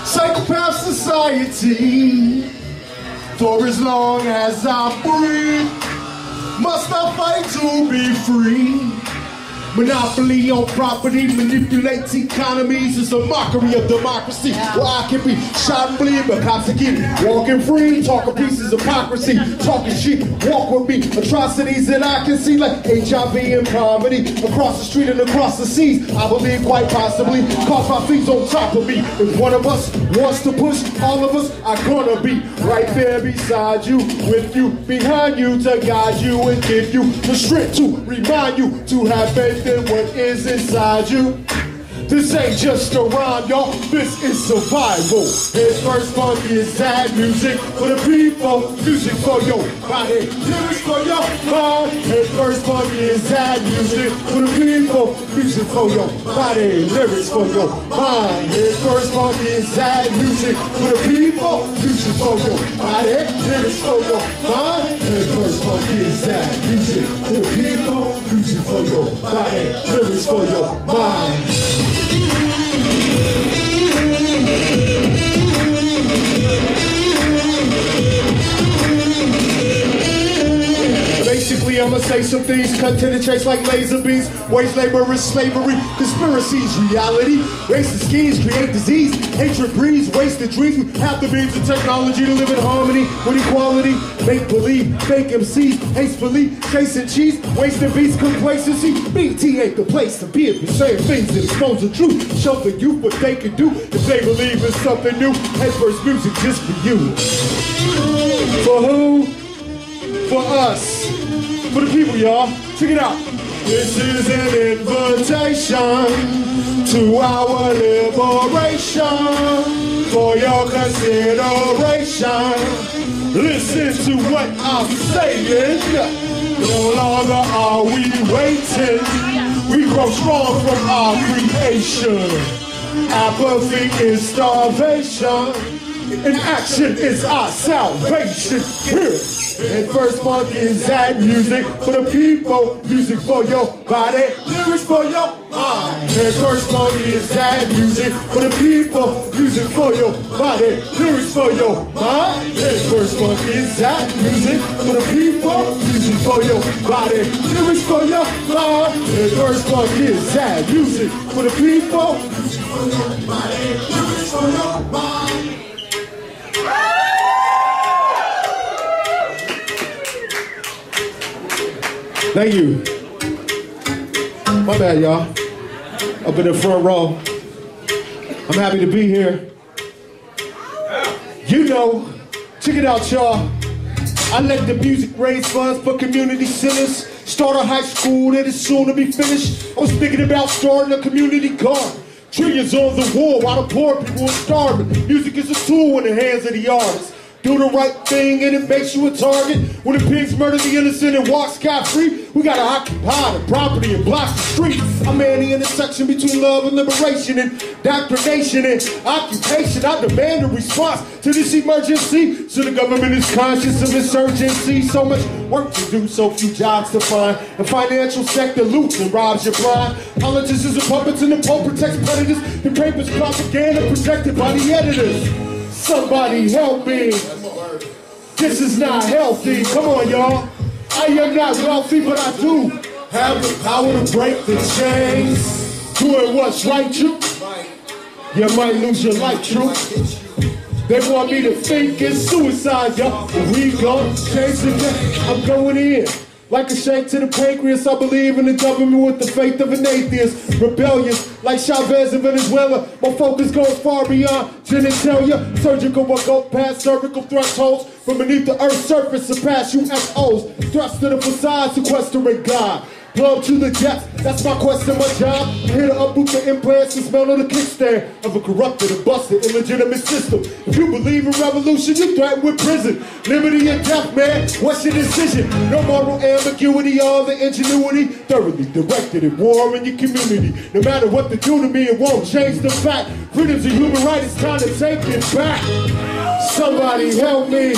Psychopath society, for as long as I breathe, must I fight to be free? Monopoly on property manipulates economies. It's a mockery of democracy. Where I can be shot and bleed, but cops are getting walking free. Talking pieces of hypocrisy, talking shit. Walk with me, atrocities that I can see like HIV and poverty across the street and across the seas. I believe quite possibly cause my feet's on top of me. If one of us wants to push, all of us are gonna be right there beside you, with you, behind you, to guide you and give you the strength to remind you to have faith in what is inside you. This ain't just a rhyme, y'all. This is survival. Here's first funky is sad music for the people, music for your body, lyrics for your mind. Here's first funky is sad music for the people, music for your body, lyrics for your mind. Here's first funky is sad music for the people, music for your body, lyrics for your mind. Here's first funky is sad music for the people, music for your body, lyrics for your mind. Basically, I'ma say some things cut to the chase like laser beams. Wage labor is slavery, conspiracies, reality. Racist schemes create disease, hatred breeds, wasted dreams. We have the means and technology to live in harmony with equality. Make believe, fake MCs, hastefully chasing cheese, wasting beats, complacency. BT ain't the place to be if you're saying things that expose the truth. Show the youth what they can do if they believe in something new. Headfirst music just for you. For who? For us. For the people, y'all. Check it out. This is an invitation to our liberation. For your consideration, listen to what I'm saying. No longer are we waiting. We grow strong from our creation. Apathy is starvation. Inaction is our salvation. And first funky is sad music for the people, music for your body, lyrics for your mind. And first funky is sad music for the people, music for your body, lyrics for your mind. And first funky is sad music for the people, music for your body, lyrics for your mind. And first funky is sad music for the people, music for your body, lyrics for your mind. Thank you. My bad, y'all. Up in the front row. I'm happy to be here. You know, check it out, y'all. I let the music raise funds for community centers. Start a high school that is soon to be finished. I was thinking about starting a community garden. Trillions on the wall while the poor people are starving. Music is a tool in the hands of the artists. Do the right thing and it makes you a target. When the pigs murder the innocent and walk scot-free, we gotta occupy the property and block the streets. I'm at the intersection between love and liberation, and indoctrination and occupation. I demand a response to this emergency, so the government is conscious of its urgency. So much work to do, so few jobs to find. The financial sector loots and robs your blind. Politicians are puppets and the Pope protects predators. The paper's propaganda protected by the editors. Somebody help me. This is not healthy. Come on, y'all. I am not wealthy, but I do have the power to break the chains. Doing what's right, you. You might lose your life, true. They want me to think it's suicide, y'all. But we gon' change the game. I'm going in. Like a shank to the pancreas, I believe in the government with the faith of an atheist. Rebellious, like Chavez in Venezuela. My focus goes far beyond genitalia. Surgical will go past cervical thresholds. From beneath the earth's surface, surpass UFOs. Thrust to the facade, sequestering God. Plumb to the depths, that's my quest and my job. I'm here to uproot the implants and smell of the kickstand of a corrupted and busted, illegitimate system. If you believe in revolution, you threaten with prison. Liberty and death, man, what's your decision? No moral ambiguity, all the ingenuity. Thoroughly directed at war in your community. No matter what they do to me, it won't change the fact. Freedom's a human right, it's time to take it back. Somebody help me.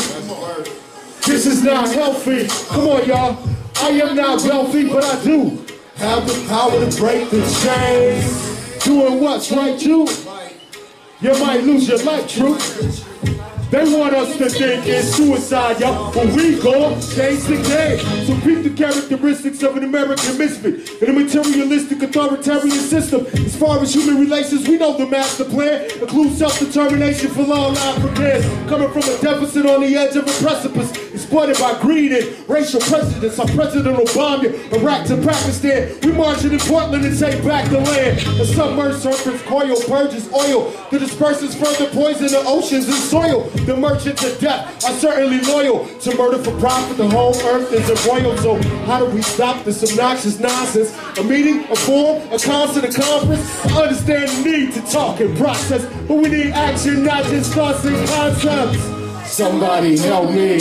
This is not healthy. Come on, y'all. I am not wealthy, but I do have the power to break the chains. Doing what's right, you. you might lose your life, truth. They want us to think it's suicide, y'all, but we gon' change the game. So peep the characteristics of an American misfit in a materialistic authoritarian system. As far as human relations, we know the master plan includes self-determination for long Africans. Coming from a deficit on the edge of a precipice, exploited by greed and racial prejudice. Our President Obama, Iraq to Pakistan, we marching in Portland and take back the land. The submerged surface coil purges oil, the disperses further poison the oceans and soil. The merchants of death are certainly loyal to murder for profit. The whole earth is embroiled. So how do we stop this obnoxious nonsense? A meeting, a forum, a concert, a conference. I understand the need to talk and process, but we need action, not just thoughts and concepts. Somebody help me.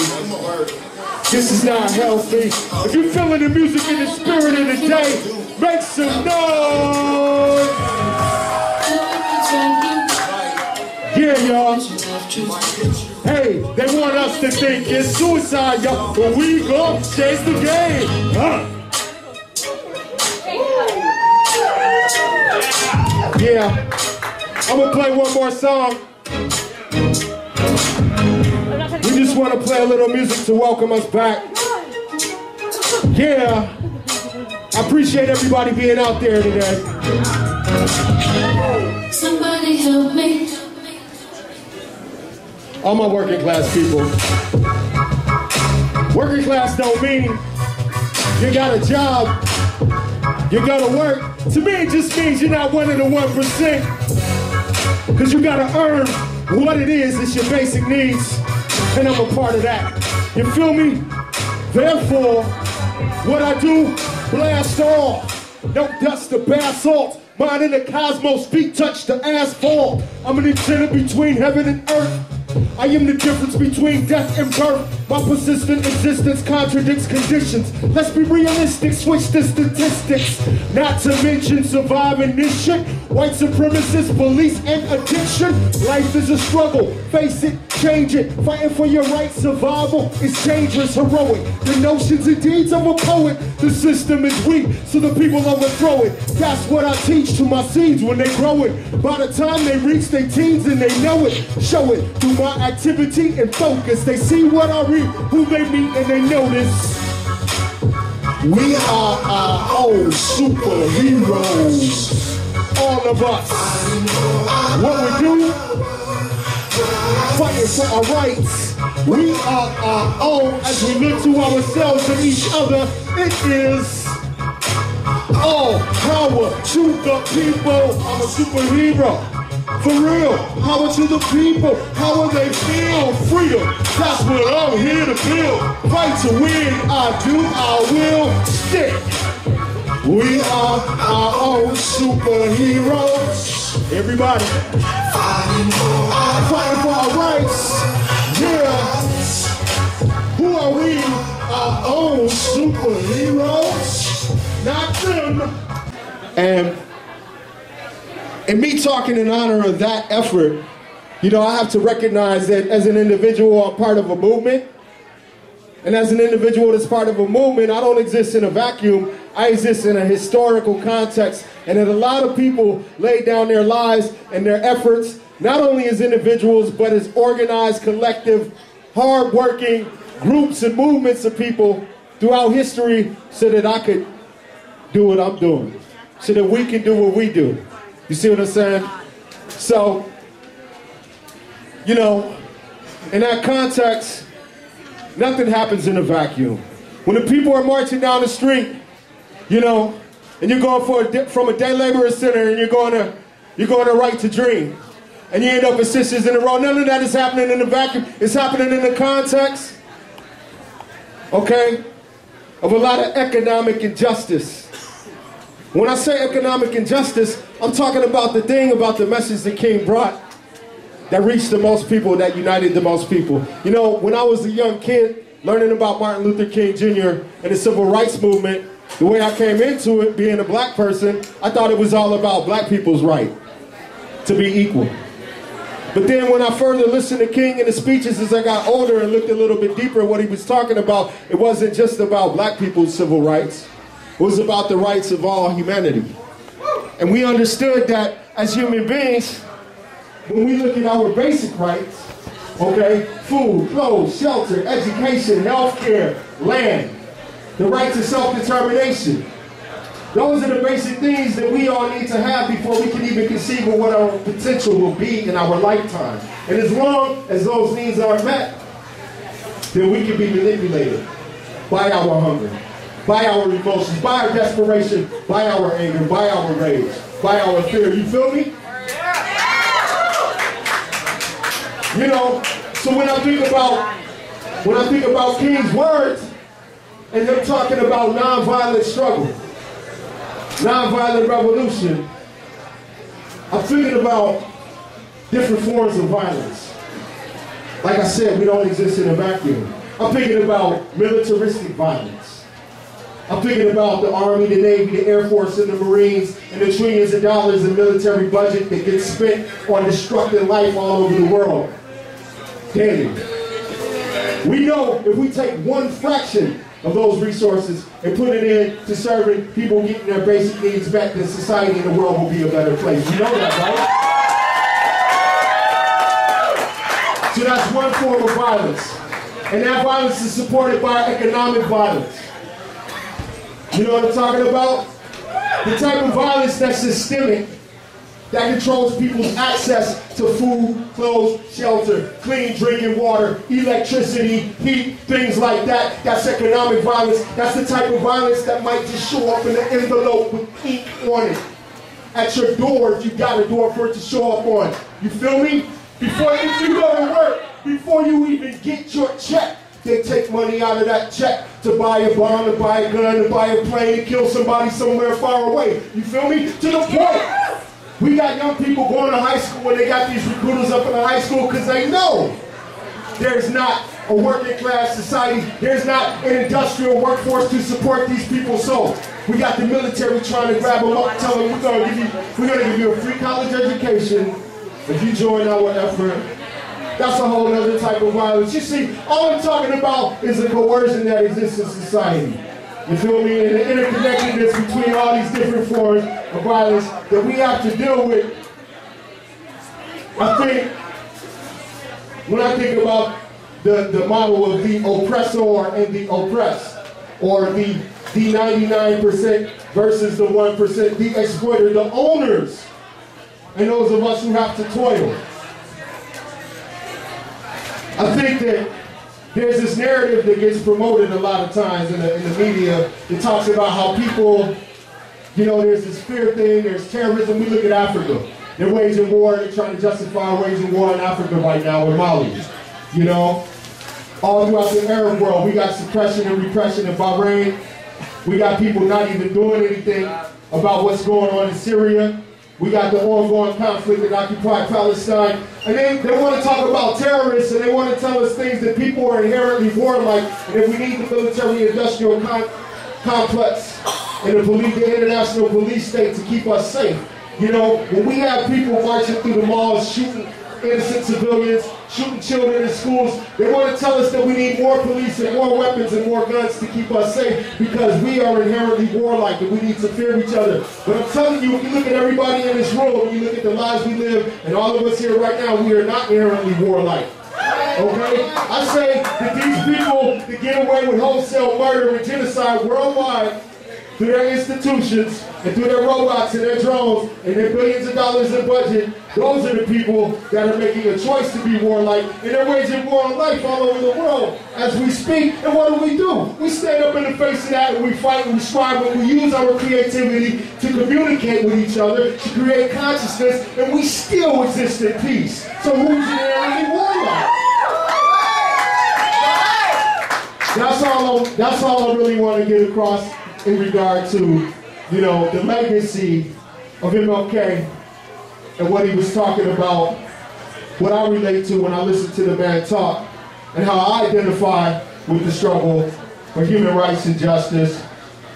This is not healthy. If you're feeling the music and the spirit of the day, make some noise. Yeah, y'all. Hey, they want us to think it's suicide, y'all, but we gon' change the game. Yeah, I'm gonna play one more song. We just want to play a little music to welcome us back. Yeah, I appreciate everybody being out there today. Somebody help me. All my working class people. Working class don't mean you got a job, you gotta work. To me it just means you're not one of the 1%. Cause you gotta earn what it is, it's your basic needs. And I'm a part of that. You feel me? Therefore, what I do, blast off. No dust or basalt. Mine in the cosmos, feet touch the asphalt. I'm an antenna between heaven and earth. I am the difference between death and birth. My persistent existence contradicts conditions. Let's be realistic, switch the statistics. Not to mention surviving this shit. White supremacists, police, and addiction. Life is a struggle, face it, change it. Fighting for your right, survival is dangerous, heroic. The notions and deeds of a poet. The system is weak, so the people overthrow it. That's what I teach to my seeds when they grow it. By the time they reach their teens and they know it, show it through my activity and focus. They see what I read, who they meet, and they notice. We are our own superheroes. All of us. What we do? Fighting for our rights. We are our own as we look to ourselves and each other. It is all power to the people. I'm a superhero. For real, power to the people, how they feel, freedom, that's what I'm here to build. Fight to win, I do, I will stick. We are our own superheroes. Everybody, fighting for our rights, yeah. Who are we? Our own superheroes, not them. And me talking in honor of that effort, you know, I have to recognize that as an individual, I'm part of a movement. And as an individual that's part of a movement, I don't exist in a vacuum. I exist in a historical context. And that a lot of people laid down their lives and their efforts, not only as individuals, but as organized, collective, hard-working groups and movements of people throughout history so that I could do what I'm doing, so that we can do what we do. You see what I'm saying? So, you know, in that context, nothing happens in a vacuum. When the people are marching down the street, you know, and you're going from a day laborer center and you're going to Right to Dream, and you end up with Sisters in a Row, none of that is happening in a vacuum. It's happening in the context, okay, of a lot of economic injustice. When I say economic injustice, I'm talking about the thing about the message that King brought that reached the most people, that united the most people. You know, when I was a young kid, learning about Martin Luther King Jr. and the civil rights movement, the way I came into it, being a black person, I thought it was all about black people's right to be equal. But then when I further listened to King and his speeches as I got older and looked a little bit deeper at what he was talking about, it wasn't just about black people's civil rights. It was about the rights of all humanity. And we understood that as human beings, when we look at our basic rights, okay, food, clothes, shelter, education, health care, land, the right to self-determination. Those are the basic things that we all need to have before we can even conceive of what our potential will be in our lifetime. And as long as those needs aren't met, then we can be manipulated by our hunger, by our emotions, by our desperation, by our anger, by our rage, by our fear. You feel me? You know, so when I think about King's words and him talking about nonviolent struggle, nonviolent revolution, I'm thinking about different forms of violence. Like I said, we don't exist in a vacuum. I'm thinking about militaristic violence. I'm thinking about the Army, the Navy, the Air Force, and the Marines, and the trillions of dollars in military budget that gets spent on destructing life all over the world. Daily. We know if we take one fraction of those resources and put it in to serving people getting their basic needs met, then society and the world will be a better place. You know that, right? So that's one form of violence. And that violence is supported by economic violence. You know what I'm talking about? The type of violence that's systemic, that controls people's access to food, clothes, shelter, clean drinking water, electricity, heat, things like that. That's economic violence. That's the type of violence that might just show up in an envelope with ink on it. At your door, if you got a door for it to show up on. You feel me? Before you go to work, before you even get your check, they take money out of that check to buy a bomb, to buy a gun, to buy a plane, to kill somebody somewhere far away. You feel me? To the point. We got young people going to high school and they got these recruiters up in the high school because they know there's not a working class society, there's not an industrial workforce to support these people. So we got the military trying to grab them up, tell them we're gonna give you a free college education if you join our effort. That's a whole other type of violence. You see, all I'm talking about is the coercion that exists in society. You feel me? And the interconnectedness between all these different forms of violence that we have to deal with. I think, when I think about the model of the oppressor and the oppressed, or the 99% versus the 1%, the exploiter, the owners, and those of us who have to toil. I think that there's this narrative that gets promoted a lot of times in the media that talks about how people, you know, there's this fear thing, there's terrorism. We look at Africa. They're waging war, they're trying to justify waging war in Africa right now with Mali. You know, all throughout the Arab world, we got suppression and repression in Bahrain. We got people not even doing anything about what's going on in Syria. We got the ongoing conflict in occupied Palestine. And they want to talk about terrorists, and they want to tell us things that people are inherently warlike, and that we need the military-industrial complex and the international police state to keep us safe. You know, when we have people marching through the malls, shooting innocent civilians, shooting children in schools, they want to tell us that we need more police and more weapons and more guns to keep us safe because we are inherently warlike and we need to fear each other. But I'm telling you, if you look at everybody in this room, when you look at the lives we live, and all of us here right now, we are not inherently warlike. Okay? I say that these people that get away with wholesale murder and genocide worldwide through their institutions and through their robots and their drones and their billions of dollars in budget, those are the people that are making a choice to be warlike, and they're waging war on life all over the world as we speak. And what do? We stand up in the face of that, and we fight, and we strive, and we use our creativity to communicate with each other, to create consciousness, and we still exist in peace. So who's inherently warlike? That's all I really want to get across in regard to, you know, the legacy of MLK and what he was talking about, what I relate to when I listen to the man talk, and how I identify with the struggle for human rights and justice,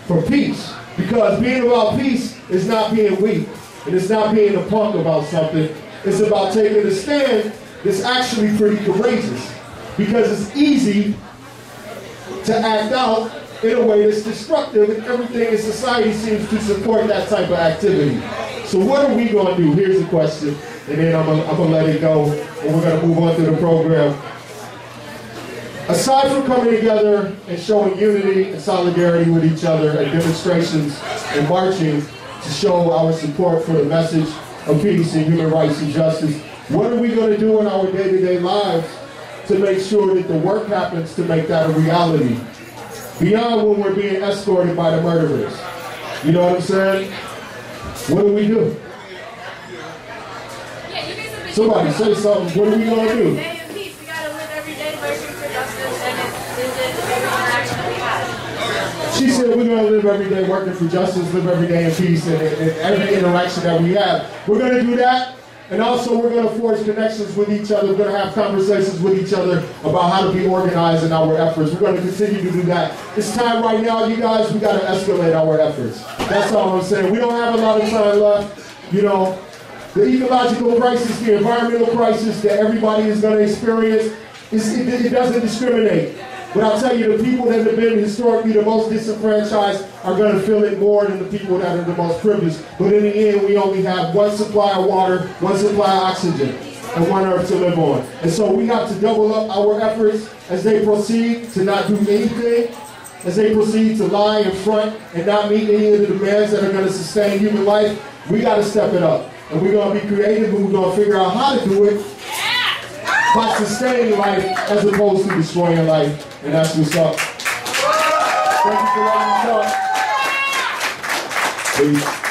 for peace. Because being about peace is not being weak, and it's not being a punk about something. It's about taking a stand that's actually pretty courageous. Because it's easy to act out in a way that's destructive, and everything in society seems to support that type of activity. So what are we going to do? Here's the question, and then I'm gonna let it go, and we're going to move on to the program. Aside from coming together and showing unity and solidarity with each other at demonstrations and marching to show our support for the message of peace and human rights and justice, what are we going to do in our day-to-day lives to make sure that the work happens to make that a reality? Beyond when we're being escorted by the murderers. You know what I'm saying? What do we do? Somebody say something. What are we going to do? She said we're going to live every day working for justice, live every day in peace, and every interaction that we have. We're going to do that, and also we're going to forge connections with each other. We're going to have conversations with each other about how to be organized in our efforts. We're going to continue to do that. It's time right now, you guys, we got to escalate our efforts. That's all I'm saying. We don't have a lot of time left. You know, the ecological crisis, the environmental crisis that everybody is going to experience, it doesn't discriminate. But I'll tell you, the people that have been historically the most disenfranchised are going to feel it more than the people that are the most privileged. But in the end, we only have one supply of water, one supply of oxygen, and one earth to live on. And so we have to double up our efforts as they proceed to not do anything, as they proceed to lie in front and not meet any of the demands that are going to sustain human life. We got to step it up. And we're going to be creative, and we're going to figure out how to do it by sustaining life as opposed to destroying life. And that's what's up. Thank you for letting me talk. Peace.